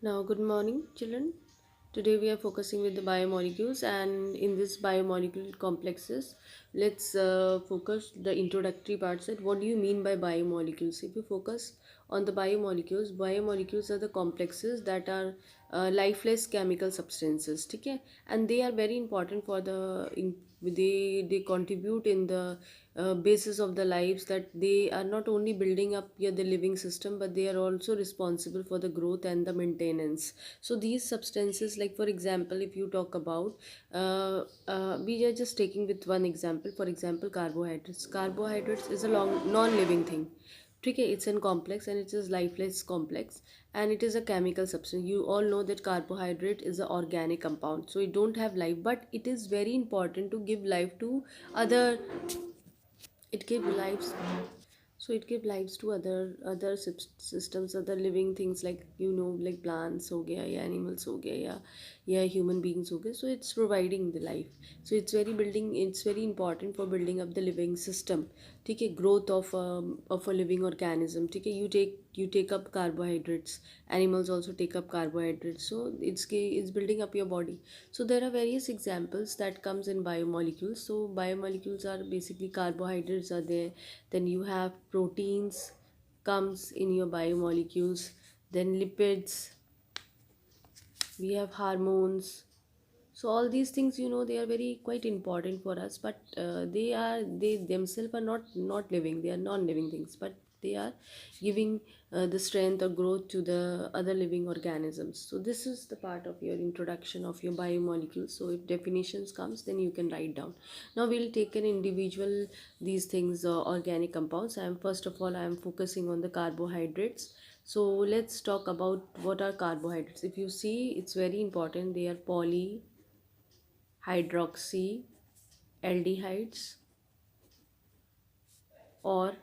Now, good morning, children. Today we are focusing with the biomolecules, and in this biomolecule complexes, let's focus the introductory parts. That what do you mean by biomolecules? If you focus on the biomolecules are the complexes that are lifeless chemical substances. Okay, and they are very important for they contribute in the basis of the lives, that they are not only building up the living system, but they are also responsible for the growth and the maintenance. So these substances, like for example, if you talk about we are just taking with one example. For example, carbohydrates is a non-living thing. Okay, it's in complex and it is lifeless complex, and it is a chemical substance. You all know that carbohydrate is an organic compound, so it don't have life, but it is very important to give life to other. It gives lives, so it gives lives to systems, other living things, like like plants हो गया या animals हो गया या human beings हो गए. So it's providing the life. So it's very important for building up the living system. ठीक है, growth of a living organism. ठीक है, you take up carbohydrates. Animals also take up carbohydrates. So it's building up your body. So there are various examples that comes in biomolecules. So biomolecules are basically carbohydrates are there, then you have proteins comes in your biomolecules, then lipids, we have hormones. So all these things, they are very quite important for us, but they themselves are not living, they are non-living things, but they are giving the strength or growth to the other living organisms. So this is the part of your introduction of your biomolecules. So if definitions comes, then you can write down. Now we'll take an individual these things, organic compounds. I am first of all I am focusing on the carbohydrates. So let's talk about what are carbohydrates. If you see, it's very important. They are polyhydroxy aldehydes, or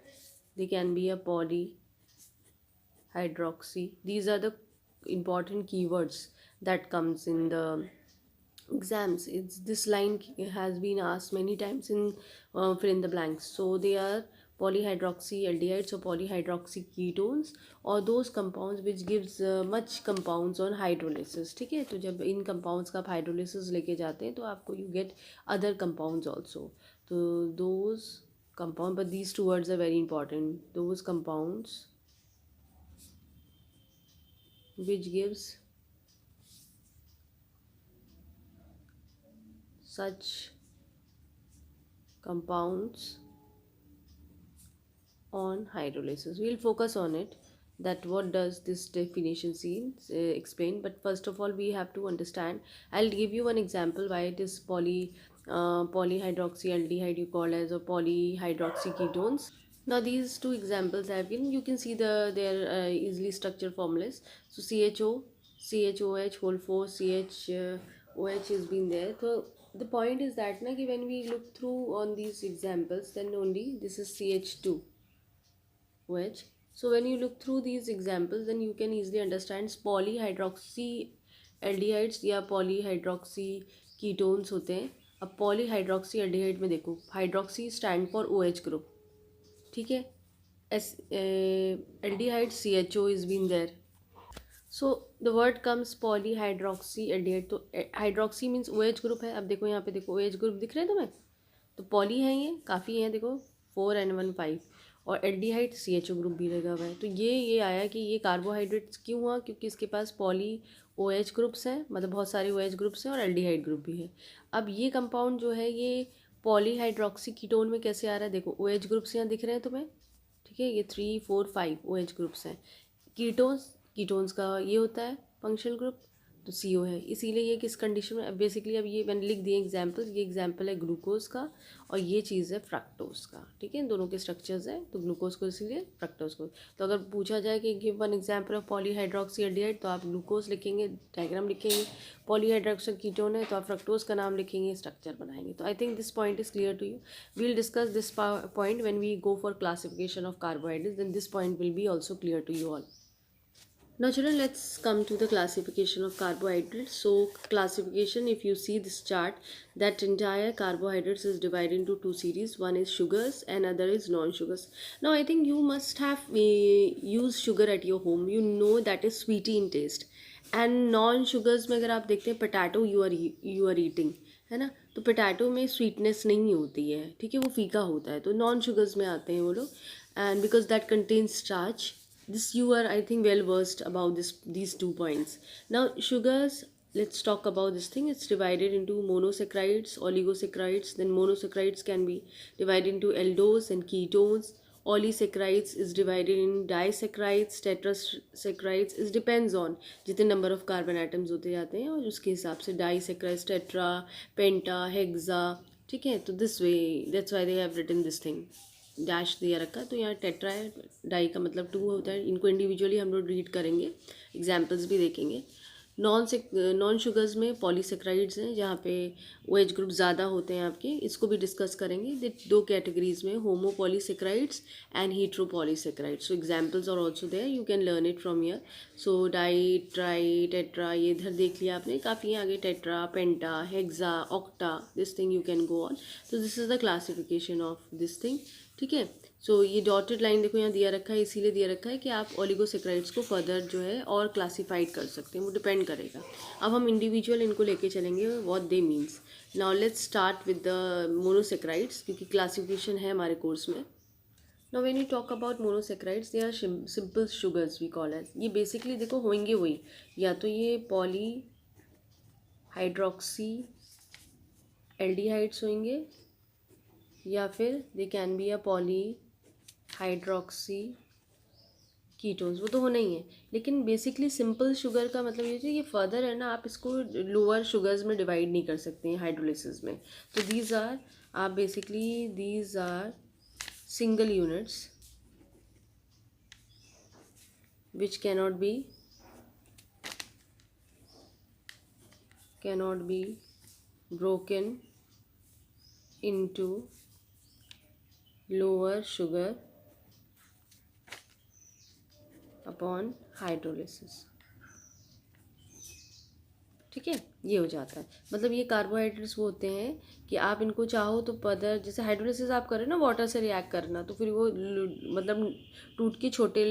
they can be a polyhydroxy. These are the important keywords that comes in the exams. It's this line has been asked many times in fill in the blanks. So they are polyhydroxyaldehydes or polyhydroxy ketones, or those compounds which gives much compounds on hydrolysis. ठीक है, तो जब इन compounds का आप hydrolysis लेके जाते हैं तो आपको you get other compounds also. तो those compound, but these two words are very important. Those compounds which gives such compounds on hydrolysis. We'll focus on it, that what does this definition explain. But first of all, we have to understand. I'll give you one example why it is polyhydroxyaldehyde you call as, or polyhydroxy ketones. Now these two examples I have given, you can see their easily structured formulas. So CHOH whole 4 CHOH has been there. So the point is that na, when we look through on these examples, then only this is CH2 OH. So when you look through these examples, then you can easily understand polyhydroxy aldehydes या polyhydroxy ketones होते हैं. अब polyhydroxy aldehyde में देखो, hydroxy stand for OH group. ठीक है, S aldehyde CHO is been there. So the word comes polyhydroxy aldehyde. तो hydroxy means OH group है. अब देखो यहाँ पे देखो OH ग्रुप दिख रहे हैं तुम्हें, तो पॉली है, ये काफ़ी है, देखो 4N15, और एल्डिहाइड CHO ग्रुप भी लगा हुआ है. तो ये आया कि ये कार्बोहाइड्रेट्स क्यों हुआ, क्योंकि इसके पास पॉली OH ग्रुप्स हैं, मतलब बहुत सारे OH ग्रुप्स हैं, और एल्डिहाइड ग्रुप भी है. अब ये कंपाउंड जो है ये पॉलीहाइड्रोक्सी कीटोन में कैसे आ रहा है, देखो OH ग्रुप्स यहाँ दिख रहे हैं तुम्हें. ठीक है, ये 3 4 5 OH ग्रुप्स हैं. कीटोन्स का ये होता है फंक्शनल ग्रुप, तो CO है. इसीलिए ये किस कंडीशन में, बेसिकली अब ये मैंने लिख दिए एग्जाम्पल. ये एग्जाम्पल है ग्लूकोज का, और ये चीज़ है फ्रक्टोज का. ठीक है, इन दोनों के स्ट्रक्चर्स हैं, तो ग्लूकोज को इसीलिए, फ्रक्टोज को. तो अगर पूछा जाए कि give one example of polyhydroxy aldehyde, तो आप ग्लूकोज लिखेंगे, डायग्राम लिखेंगे. पॉलीहाइड्रोक्सी कीटोन है तो आप फ्रक्टोज का नाम लिखेंगे, स्ट्रक्चर बनाएंगे. तो I think this point is clear to you. We'll discuss this point when we go for classification of carbohydrates, then this point will be also clear to you all. Now children, let's come to the classification of carbohydrates. So classification, if you see this chart, that entire carbohydrates is divided into two series. One is sugars and other is non-sugars. Now I think you must have used sugar at your home. You know that is sweety in taste. And non-sugars में अगर आप देखते हैं potato you are eating, है ना, तो potato में sweetness नहीं होती है, ठीक है, वो फीका होता है, तो नॉन शुगर्स में आते हैं वो लोग. And because that contains starch. This you are, I think, well versed about these 2 points. Now sugars, let's talk about this thing. It's divided into monosaccharides, oligosaccharides. Then monosaccharides can be divided into aldose and ketones. Polysaccharides is divided in disaccharides, tetrasaccharides. It depends on जितने number of carbon atoms होते जाते हैं और उसके हिसाब से disaccharides, tetra, penta, hexa. ठीक है, तो this way, that's why they have written this thing. Dash दिया रखा, तो यहाँ टेट्रा है, डाई का मतलब 2 होता है. इनको इंडिविजुअली हम लोग रीड करेंगे, एग्जाम्पल्स भी देखेंगे. नॉन शुगर्स में पॉलीसेक्राइड्स हैं जहाँ पे OH ग्रुप ज़्यादा होते हैं आपके, इसको भी डिस्कस करेंगे. दो कैटेगरीज में, homo polysaccharides and hetero polysaccharides. So examples are also there, you can learn it from here. So di, tri, tetra, ये इधर देख लिया आपने, काफ़ी आगे tetra, penta, hexa, octa, this thing you can go on. तो this is the classification of this thing. ठीक है, सो ये डॉटेड लाइन देखो यहाँ दिया रखा है, इसीलिए दिया रखा है कि आप ओलिगोसेक्राइड्स को फर्दर जो है और क्लासीफाइड कर सकते हैं, वो डिपेंड करेगा. अब हम इंडिविजुअल इनको लेके चलेंगे, what they means. Now let's start with the monosaccharides, क्योंकि क्लासिफिकेशन है हमारे कोर्स में. Now when you talk about monosaccharides, they are simple sugars we call as. ये बेसिकली देखो होंगे वही, या तो ये पॉली हाइड्रोक्सी एल्डिहाइड्स होंगे, या फिर दे can be a poly hydroxy ketones, वो तो होना ही है. लेकिन बेसिकली सिंपल शुगर का मतलब ये फर्दर है ना, आप इसको लोअर शुगर्स में डिवाइड नहीं कर सकते हैं हाइड्रोलिसिस में. तो दीज आर, आप basically these are single units which cannot be broken into lower sugar upon hydrolysis. ठीक है, ये हो जाता है. मतलब ये कार्बोहाइड्रेट्स वो होते हैं कि आप इनको चाहो तो पदर, जैसे हाइड्रोलिसिस आप करें ना वाटर से रिएक्ट करना, तो फिर वो मतलब टूट के छोटे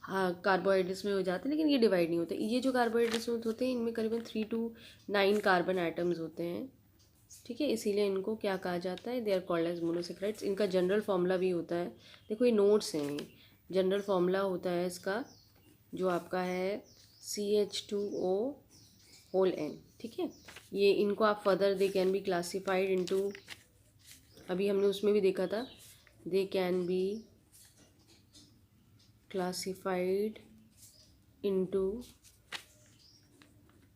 कार्बोहाइड्रेट्स में हो जाते हैं, लेकिन ये डिवाइड नहीं होते. ये जो कार्बोहाइड्रेट्स होते हैं इनमें करीबन 3 to 9 कार्बन एटम्स होते हैं. ठीक है, इसीलिए इनको क्या कहा जाता है, they are called as monosaccharides. इनका जनरल फॉर्मूला भी होता है, देखो ये नोट्स हैं. जनरल फॉर्मूला होता है इसका जो आपका है CH2O होल N. ठीक है, ये इनको आप further they can be classified into, अभी हमने उसमें भी देखा था, they can be classified into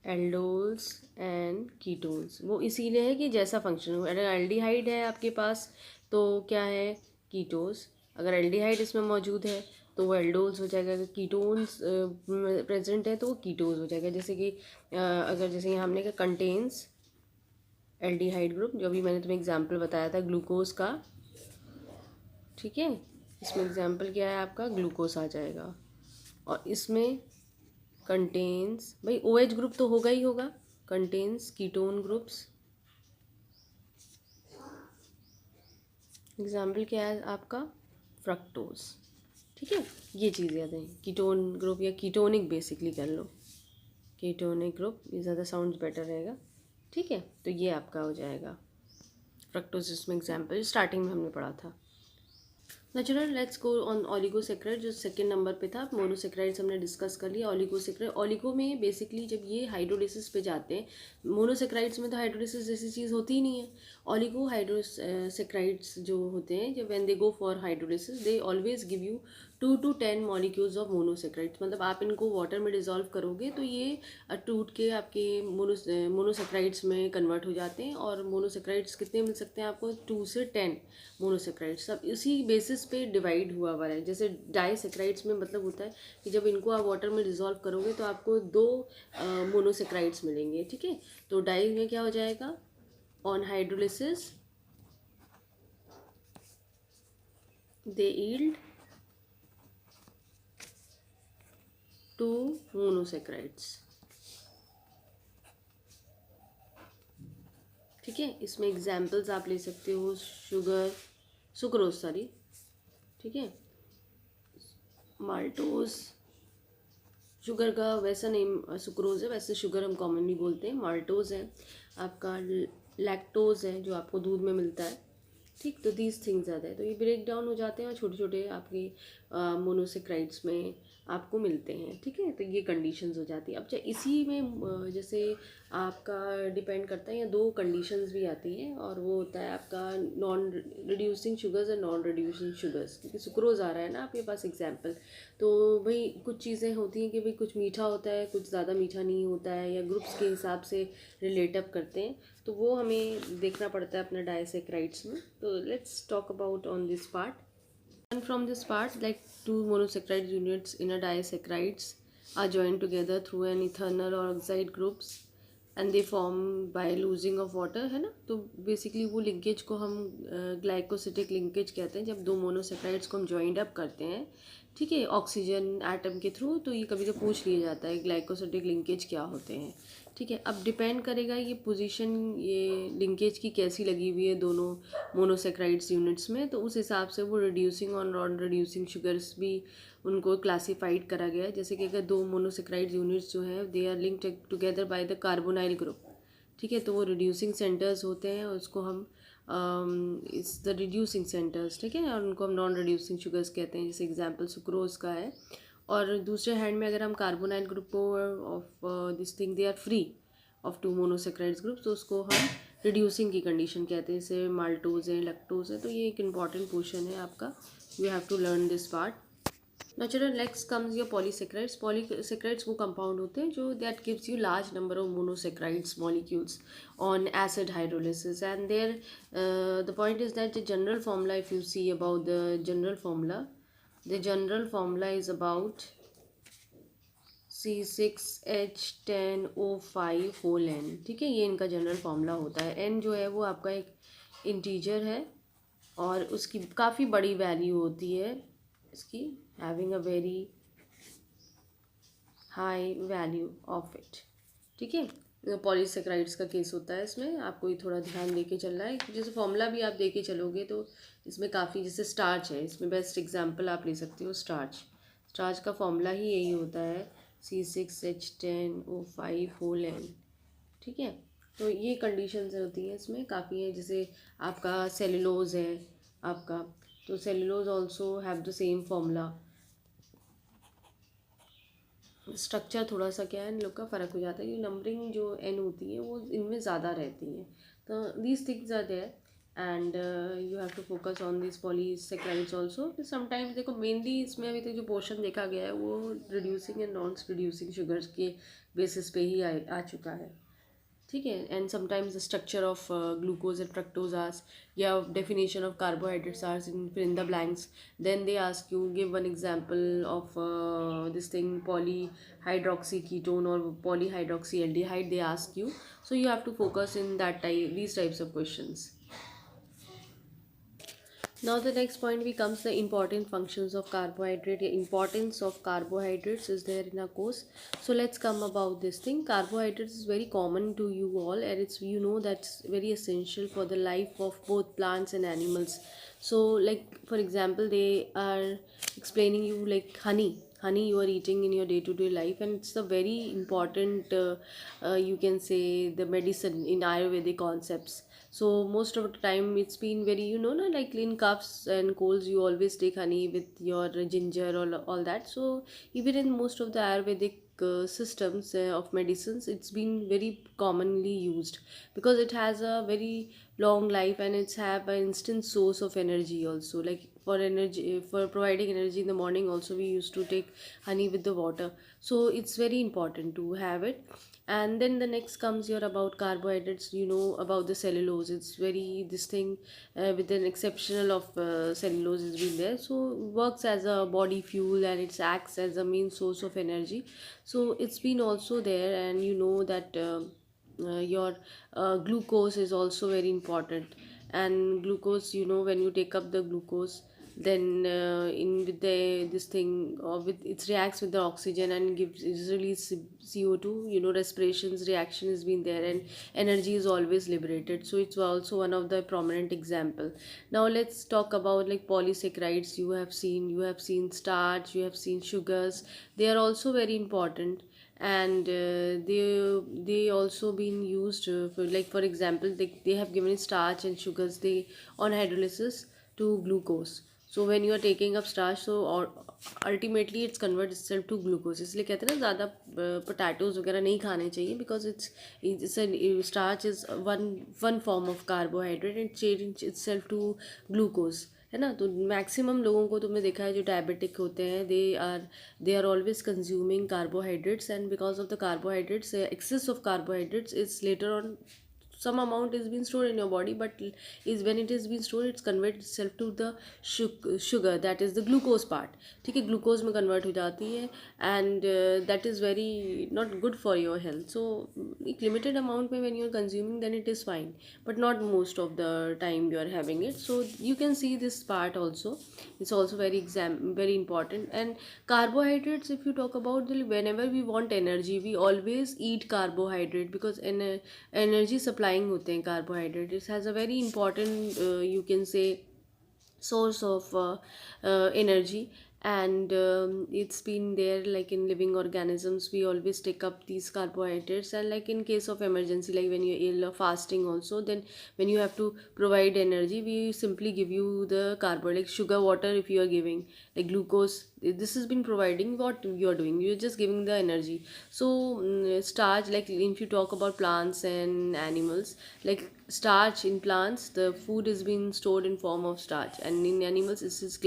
aldols and ketones. वो इसीलिए है कि जैसा फंक्शन हो, अगर एल्डिहाइड है आपके पास तो क्या है, कीटोस. अगर एल्डिहाइड इसमें मौजूद है तो वो एल्डोल्स हो जाएगा. अगर कीटोन्स प्रेजेंट है तो वो कीटोस हो जाएगा. जैसे कि अगर जैसे यहाँ हमने कहा कंटेन्स एल्डिहाइड ग्रुप, जो अभी मैंने तुम्हें एग्जाम्पल बताया था ग्लूकोज का. ठीक है, इसमें एग्जाम्पल क्या है आपका, ग्लूकोज आ जाएगा. और इसमें कंटेन्स, भाई OH ग्रुप तो होगा ही होगा, कंटेन्स कीटोन ग्रुप्स. एग्जाम्पल क्या है आपका, फ्रक्टोज. ठीक है, ये चीज़ याद है, कीटोन ग्रुप या कीटोनिक बेसिकली कर लो, कीटोनिक ग्रुप, ये ज़्यादा साउंड बेटर रहेगा. ठीक है, तो ये आपका हो जाएगा फ्रक्टोज. इसमें एग्जाम्पल स्टार्टिंग में हमने पढ़ा था. Natural, let's go on oligosaccharide, जो सेकंड नंबर पे था. मोनोसेक्राइड्स हमने डिस्कस कर लिया. ओलिगोसेक्राइड, ओलिगो में बेसिकली जब ये हाइड्रोलिसिस पे जाते हैं, मोनोसेक्राइड्स में तो हाइड्रोलिसिस जैसी चीज़ होती ही नहीं है. ओलिगो हाइड्रोसेक्राइड्स जो होते हैं, जब when they go for hydrolysis, they always give you 2 to 10 molecules of monosaccharides. मतलब आप इनको वाटर में डिजोल्व करोगे तो ये टूट के आपके मोनोसेक्राइड्स में कन्वर्ट हो जाते हैं. और मोनोसेक्राइड्स कितने मिल सकते हैं आपको, 2 से 10 मोनोसेक्राइड्स. सब इसी बेसिस पे डिवाइड हुआ हुआ है. जैसे डाइसेक्राइड्स में मतलब होता है कि जब इनको आप वाटर में डिजोल्व करोगे तो आपको 2 मोनोसेक्राइड्स मिलेंगे. ठीक है, तो डाई में क्या हो जाएगा, on hydrolysis they yield two monosaccharides. ठीक है, इसमें एग्जाम्पल्स आप ले सकते हो शुगर, सुक्रोज सॉरी, ठीक है, माल्टोज, शुगर का वैसा नेम सुक्रोज है, वैसे शुगर हम कॉमनली बोलते हैं। माल्टोज है आपका, लैक्टोज है जो आपको दूध में मिलता है। ठीक, तो दीज थिंग्स ज़्यादा है, तो ये ब्रेक डाउन हो जाते हैं और छोटे छोटे आपके मोनोसेक्राइड्स में आपको मिलते हैं। ठीक है, तो ये कंडीशंस हो जाती है। अब चाहे इसी में जैसे आपका डिपेंड करता है, या दो कंडीशंस भी आती हैं, और वो होता है आपका नॉन रिड्यूसिंग शुगर्स और नॉन रिड्यूसिंग शुगर्स। क्योंकि सुक्रोज आ रहा है ना आपके पास एग्जाम्पल, तो भाई कुछ चीज़ें होती हैं कि भाई कुछ मीठा होता है, कुछ ज़्यादा मीठा नहीं होता है, या ग्रुप्स के हिसाब से रिलेट अप करते हैं, तो वो हमें देखना पड़ता है अपने डाइसेक्राइड्स में। तो let's talk about on this part. And from this part, like two monosaccharide units in a disaccharides are joined together through an ethanol or oxide groups and they form by losing of water, है ना। तो basically वो linkage को हम glycosidic linkage कहते हैं, जब दो मोनोसेक्राइड्स को हम ज्वाइंड अप करते हैं, ठीक है, ऑक्सीजन एटम के थ्रू। तो ये कभी तो पूछ लिया जाता है ग्लाइकोसिटिक लिंकेज क्या होते हैं। ठीक है, अब डिपेंड करेगा ये पोजीशन, ये लिंकेज की कैसी लगी हुई है दोनों मोनोसेक्राइड्स यूनिट्स में, तो उस हिसाब से वो रिड्यूसिंग और नॉन रिड्यूसिंग शुगर्स भी उनको क्लासीफाइड करा गया है। जैसे कि अगर दो मोनोसेक्राइड यूनिट्स जो हैं they are linked together by the carbonyl group, ठीक है, तो वो रिड्यूसिंग सेंटर्स होते हैं, और उसको हम इस द रिड्यूसिंग सेंटर्स, ठीक है, और उनको हम नॉन रिड्यूसिंग शुगर्स कहते हैं। जैसे एग्जांपल सुक्रोज का है। और दूसरे हैंड में अगर हम कार्बोनाइल ग्रुप को of this thing they are free of two monosaccharides group, तो उसको हम रिड्यूसिंग की कंडीशन कहते हैं। जैसे माल्टोज है, लैक्टोज है, तो ये एक इंपॉर्टेंट पोर्शन है आपका, you have to learn this part. Now children, next comes your polysaccharides. Polysaccharides वो compound होते हैं जो that gives you large number of monosaccharides molecules on acid hydrolysis, and there the point is that the general formula, if you see about the general formula is about C6H10O5 whole n। ठीक है, ये इनका general formula होता है। n जो है वो आपका एक इंटीजर है और उसकी काफ़ी बड़ी वैल्यू होती है इसकी, having a very high value of it. ठीक है, पॉलीसेक्राइड्स का केस होता है इसमें, आपको ये थोड़ा ध्यान देके चलना है। जैसे फॉर्मूला भी आप देके चलोगे तो इसमें काफ़ी, जैसे स्टार्च है, इसमें बेस्ट एग्जांपल आप ले सकते हो स्टार्च का फॉर्मूला ही यही होता है, C6H10O5 होल n। ठीक है, तो ये कंडीशंस होती हैं इसमें काफ़ी है। जैसे आपका सेलुलोज है आपका, तो cellulose also have the same formula. Structure थोड़ा सा क्या है, इन लोग का फ़र्क हो जाता है, ये नंबरिंग जो एन होती है वो इनमें ज़्यादा रहती है। तो these things are there, and you have to focus on this polysaccharides also. Sometimes देखो, मेनली इसमें अभी तक जो पोर्शन देखा गया है वो reducing and non reducing sugars के बेसिस पे ही आ चुका है। ठीक है, and sometimes the structure of glucose and fructose as, या definition of carbohydrates are in the blanks. Then they ask you give one example of this thing polyhydroxy ketone और polyhydroxy aldehyde, they ask you. So you have to focus in that type, these types of questions. Now the next point becomes the important functions of carbohydrate. The importance of carbohydrates is there in our course. So let's come about this thing. Carbohydrates is very common to you all, and it's, you know, that's very essential for the life of both plants and animals. So like for example, they are explaining you like honey you are eating in your day-to-day life, and it's a very important you can say the medicine in Ayurvedic concepts. So most of the time it's been very, you know, like in coughs and colds you always take honey with your ginger or all that. So even in most of the Ayurvedic systems of medicines, it's been very commonly used because it has a very long life and it's have an instant source of energy also. Like for energy, for providing energy in the morning also, we used to take honey with the water. So it's very important to have it. And then the next comes your about carbohydrates, you know, about the cellulose. It's very this thing with an exceptional of cellulose has been there, so works as a body fuel and it acts as a main source of energy. So it's been also there, and you know that your glucose is also very important. And glucose, you know, when you take up the glucose, then in with the this thing with it reacts with the oxygen and gives it release CO2. Respirations reaction has been there, and energy is always liberated. So it's also one of the prominent example. Now let's talk about like polysaccharides. You have seen starch, you have seen sugars. They are also very important, and they also been used for, like for example, they have given starch and sugars they on hydrolysis to glucose. So when you are taking up starch, so or ultimately it's converts itself to glucose. इसलिए कहते हैं ना ज़्यादा potatoes वगैरह नहीं खाने चाहिए, because it's a starch is one form of carbohydrate and change itself to glucose, है ना. तो मैक्सिमम लोगों को तुमने देखा है जो डायबिटिक होते हैं, they are always consuming carbohydrates, and because of the carbohydrates, excess of carbohydrates is later on some amount is being stored in your body, but is when it is being stored, it's convert itself to the sugar, that is the glucose part. ठीक है, glucose में convert हो जाती है, and that is very not good for your health. So एक limited amount में when you are consuming, then it is fine, but not most of the time you are having it. So you can see this part also. It's also very important. And carbohydrates, if you talk about whenever we want energy, we always eat carbohydrate, because energy supplying होते हैं carbohydrate. It has a very important you can say source of energy, and it's been there like in living organisms. We always take up these carbohydrates, and like in case of emergency, like when you're ill or fasting also, then when you have to provide energy, we simply give you the carbo, like sugar water. If you are giving like glucose, this has been providing what you are doing, you're just giving the energy. So starch, like if you talk about plants and animals, like starch in plants, the food is being stored in form of starch, and in animals this is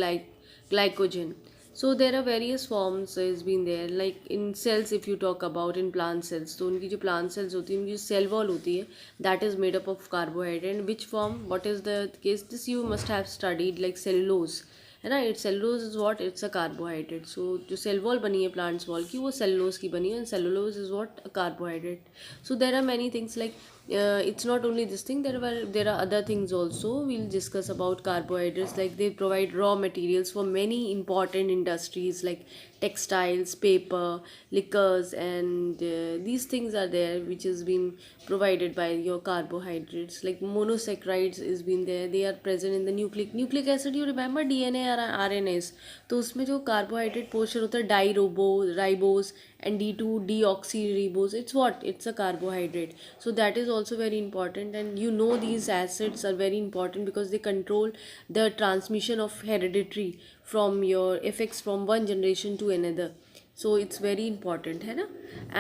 glycogen. So there are various forms has been there, like in cells. If you talk about in plant cells, तो उनकी जो plant cells होती है, उनकी जो cell wall होती है, that is made up of carbohydrate. And which form, what is the case, this you must have studied, like cellulose, है ना. It cellulose is what, it's a carbohydrate. So जो cell wall बनी है plants wall की, वो cellulose की बनी है, and cellulose is what, a carbohydrate. So there are many things like it's not only this thing, there are other things also. We'll discuss about carbohydrates, like they provide raw materials for many important industries like textiles, paper, liquors, and these things are there which has been provided by your carbohydrates. Like monosaccharides is been there, they are present in the nucleic acid. You remember DNA or RNAs, तो उसमें जो carbohydrate portion होता है, ribose and D2 deoxyribose, it's what, it's a carbohydrate. So that is also very important, and these acids are very important because they control the transmission of hereditary from your effects from one generation to another. So it's very important, है ना.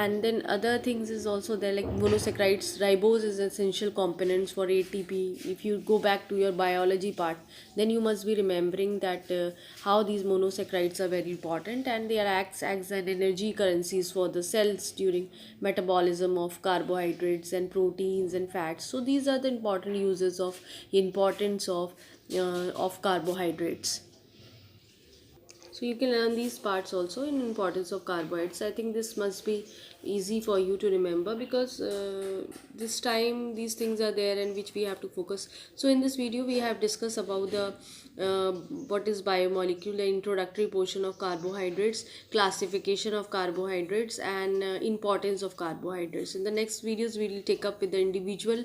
And then other things is also there, like monosaccharides. Ribose is essential components for ATP. If you go back to your biology part, then you must be remembering that how these monosaccharides are very important, and they are acts as an energy currencies for the cells during metabolism of carbohydrates and proteins and fats. So these are the important uses of importance of carbohydrates. So you can learn these parts also in importance of carbohydrates. I think this must be easy for you to remember, because this time these things are there and which we have to focus. So in this video we have discussed about the what is biomolecule, the introductory portion of carbohydrates, classification of carbohydrates, and importance of carbohydrates. In the next videos we will take up with the individual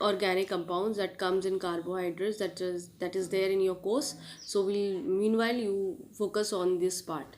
organic compounds that comes in carbohydrates, that is there in your course. So we'll meanwhile you focus on this part.